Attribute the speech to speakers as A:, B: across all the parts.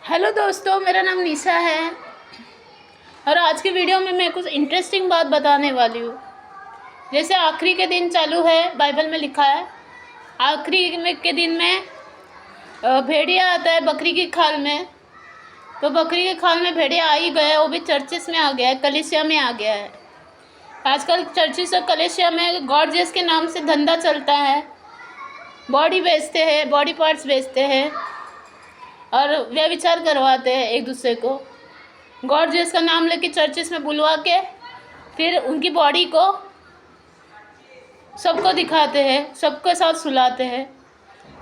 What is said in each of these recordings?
A: Hello दोस्तों, मेरा नाम निशा है और आज की वीडियो में मैं कुछ इंटरेस्टिंग बात बताने वाली हूँ। जैसे आखिरी के दिन चालू है, बाइबल में लिखा है आखिरी के दिन में भेड़िया आता है बकरी की खाल में। तो बकरी की खाल में भेड़िया आ ही गया, वो भी चर्चिस में आ गया है, कलीसिया में आ गया है। आजकल चर्चिस और कलीसिया में गॉर्जियस के नाम से धंधा चलता है। बॉडी बेचते हैं, बॉडी पार्ट्स बेचते हैं और व्यभिचार करवाते हैं एक दूसरे को। गॉर्जियस का नाम लेके चर्चिस में बुलवा के फिर उनकी बॉडी को सबको दिखाते हैं, सबके साथ सुलाते हैं।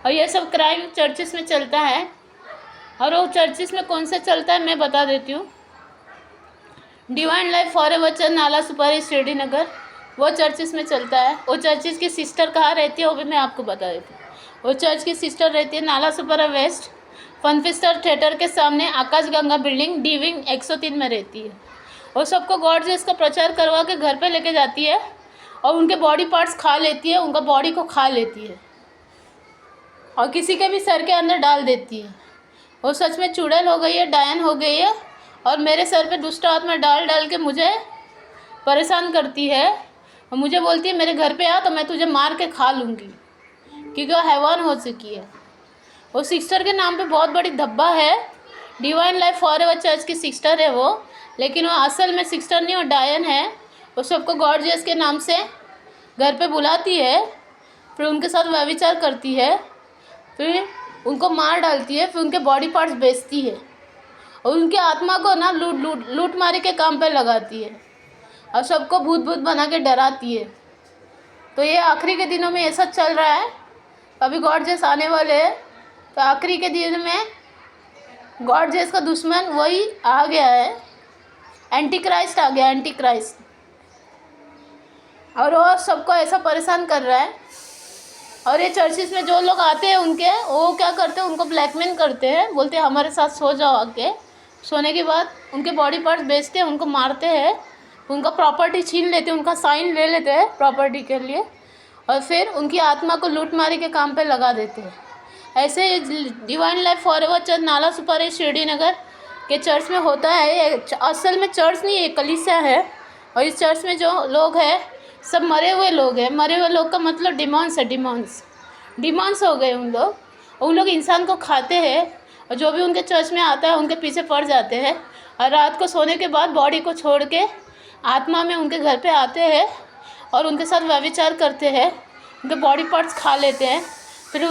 A: और ये सब क्राइम चर्चिस में चलता है। और वो चर्चिस में कौन सा चलता है मैं बता देती हूँ। डिवाइन लाइफ फॉरएवर चर्च, नाला सुपारी, शिरडी नगर, वो चर्चिस में चलता है। वो चर्चिस की सिस्टर कहाँ रहती है वो भी मैं आपको बता देती हूँ। वो चर्च की सिस्टर रहती है नाला सुपारा वेस्ट, फनफिस्टर थिएटर के सामने, आकाश गंगा बिल्डिंग, डी विंग 103 में रहती है। और सबको गॉर्जियस का प्रचार करवा के घर पे लेके जाती है और उनके बॉडी पार्ट्स खा लेती है, उनका बॉडी को खा लेती है और किसी के भी सर के अंदर डाल देती है। वो सच में चुड़ैल हो गई है, डायन हो गई है और मेरे सर पे दुष्ट आत्मा डाल डाल के मुझे परेशान करती है और मुझे बोलती है मेरे घर पे आ तो मैं तुझे मार के खा लूँगी, क्योंकि वो हैवान हो चुकी है। वो सिस्टर के नाम पे बहुत बड़ी धब्बा है। डिवाइन लाइफ फॉरएवर चर्च की सिस्टर है वो, लेकिन वो असल में सिस्टर नहीं, वो डायन है। वो सबको गॉर्जियस के नाम से घर पे बुलाती है, फिर उनके साथ व्यभिचार करती है, फिर उनको मार डालती है, फिर उनके बॉडी पार्ट्स बेचती है और उनकी आत्मा को ना लूट मारी के काम पे लगाती है और सबको भूत भूत बना के डराती है। तो ये आखिरी के दिनों में ऐसा चल रहा है। अभी गॉर्जियस आने वाले हैं, तो आखिरी के दिन में गॉर्जियस का दुश्मन वही आ गया है, एंटी क्राइस्ट आ गया, एंटी क्राइस्ट। और वो सबको ऐसा परेशान कर रहा है। और ये चर्चिस में जो लोग आते हैं उनके, वो क्या करते हैं, उनको ब्लैकमेल करते हैं, बोलते हैं हमारे साथ सो जाओ आके। सोने के बाद उनके बॉडी पार्ट्स बेचते हैं, उनको मारते हैं, उनका प्रॉपर्टी छीन लेते हैं, उनका साइन ले लेते हैं प्रॉपर्टी के लिए और फिर उनकी आत्मा को लूटमारी के काम पे लगा देते हैं। ऐसे डिवाइन लाइफ फॉरएवर चर्च, नाला सुपारी, शिरडी नगर के चर्च में होता है। ये असल में चर्च नहीं है, कलीसिया है। और इस चर्च में जो लोग हैं सब मरे हुए लोग हैं। मरे हुए लोग का मतलब डिमॉन्स है, डिमॉन्स हो गए उन लोग इंसान को खाते हैं और जो भी उनके चर्च में आता है उनके पीछे पड़ जाते हैं और रात को सोने के बाद बॉडी को छोड़ के आत्मा में उनके घर पे आते हैं और उनके साथ व्यभिचार करते हैं, उनके बॉडी पार्ट्स खा लेते हैं, फिर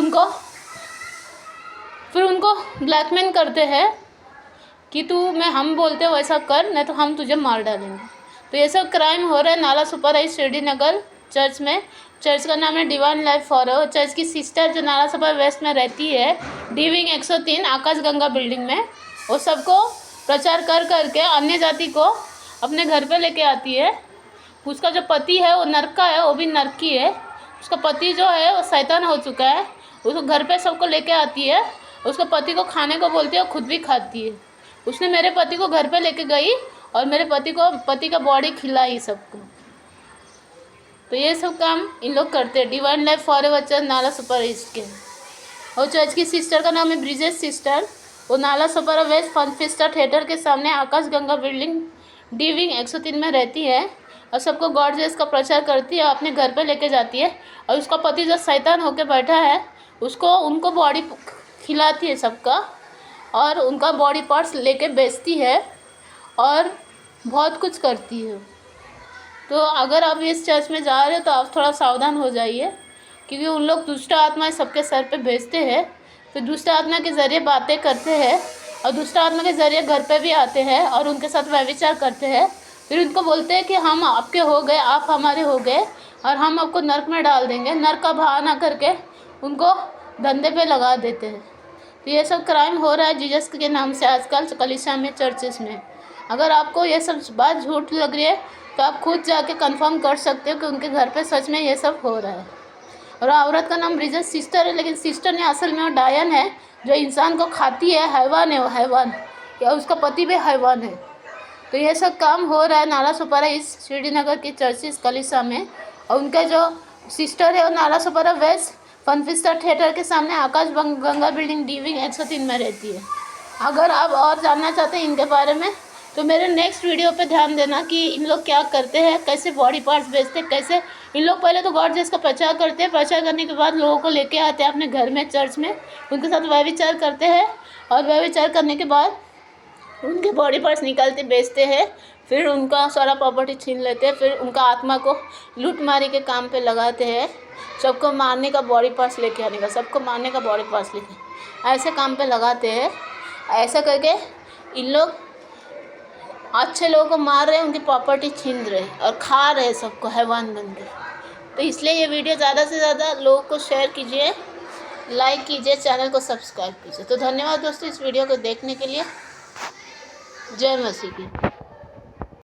A: उनको ब्लैकमेल करते हैं कि हम बोलते हो वैसा कर, नहीं तो हम तुझे मार डालेंगे। तो ये सब क्राइम हो रहा है नाला सुपारी, शिरडी नगर चर्च में। चर्च का नाम है डिवाइन लाइफ फॉरएवर। चर्च की सिस्टर जो नाला सुपारी वेस्ट में रहती है, डी विंग 103 आकाश गंगा बिल्डिंग में, वो सबको प्रचार कर करके अन्य जाति को अपने घर पे लेके आती है। उसका जो पति है वो नर्क का है, वो भी नर्की है। उसका पति जो है वो शैतान हो चुका है। उसको घर पे सबको लेके आती है, उसको पति को खाने को बोलती है और खुद भी खाती है। उसने मेरे पति को घर पे लेके गई और मेरे पति का बॉडी खिलाई सबको। तो ये सब काम इन लोग करते हैं डिवाइन लाइफ फॉरएवर चर्च, नाला सुपारी के। और चर्च की सिस्टर का नाम है ब्रिजेस सिस्टर। वो नाला सुपारा वेस्ट, फनफिस्टर थिएटर के सामने, आकाश गंगा बिल्डिंग, डी विंग 103 में रहती है और सबको गॉर्जियस का प्रचार करती है, अपने घर पे लेके जाती है। और उसका पति जो शैतान होकर बैठा है उनको बॉडी खिलाती है सबका और उनका बॉडी पार्ट्स लेके बेचती है और बहुत कुछ करती है। तो अगर आप इस चर्च में जा रहे हो तो आप थोड़ा सावधान हो जाइए, क्योंकि उन लोग दुष्ट आत्माएं सबके सर पे भेजते हैं, फिर दुष्ट आत्मा के ज़रिए बातें करते हैं और दुष्ट आत्मा के ज़रिए घर पे भी आते हैं और उनके साथ व्यभिचार करते हैं। फिर उनको बोलते हैं कि हम आपके हो गए, आप हमारे हो गए और हम आपको नर्क में डाल देंगे। नर्क का बहाना करके उनको धंधे पे लगा देते हैं। तो ये सब क्राइम हो रहा है जीसस के नाम से आजकल कलीसिया में, चर्चेस में। अगर आपको ये सब बात झूठ लग रही है तो आप खुद जाके कंफर्म कर सकते हो कि उनके घर पे सच में ये सब हो रहा है। और औरत का नाम ब्रिजेस सिस्टर है, लेकिन सिस्टर ने असल में वो डायन है जो इंसान को खाती है, हैवान है वो, हैवान, या उसका पति भी हैवान है। तो ये सब काम हो रहा है नाला सुपारा इस शिरडी नगर की चर्चिस कलीसिया में। और उनका जो सिस्टर है वो नाला सुपारा वेस्ट, फनफिस्टर थिएटर के सामने, आकाश गंगा बिल्डिंग, डी विंग 103 में रहती है। अगर आप और जानना चाहते हैं इनके बारे में तो मेरे नेक्स्ट वीडियो पे ध्यान देना कि इन लोग क्या करते हैं, कैसे बॉडी पार्ट्स बेचते हैं, कैसे इन लोग पहले तो गॉड जेस का प्रचार करते हैं, प्रचार करने के बाद लोगों को लेके आते हैं अपने घर में चर्च में, उनके साथ व्यभिचार करते हैं और व्यभिचार करने के बाद उनके बॉडी पार्ट्स निकालते बेचते हैं, फिर उनका सारा प्रॉपर्टी छीन लेते हैं, फिर उनका आत्मा को लूटमारी के काम पे लगाते हैं, सबको मारने का, बॉडी पार्ट्स लेके आने का, सबको मारने का, बॉडी पार्ट्स लेके ऐसे काम पे लगाते हैं। ऐसा करके इन लोग अच्छे लोगों को मार रहे हैं, उनकी प्रॉपर्टी छीन रहे हैं और खा रहे हैं सबको हैवान बन के। तो इसलिए ये वीडियो ज़्यादा से ज़्यादा लोगों को शेयर कीजिए, लाइक कीजिए, चैनल को सब्सक्राइब कीजिए। तो धन्यवाद दोस्तों इस वीडियो को देखने के लिए। जय मसीह की।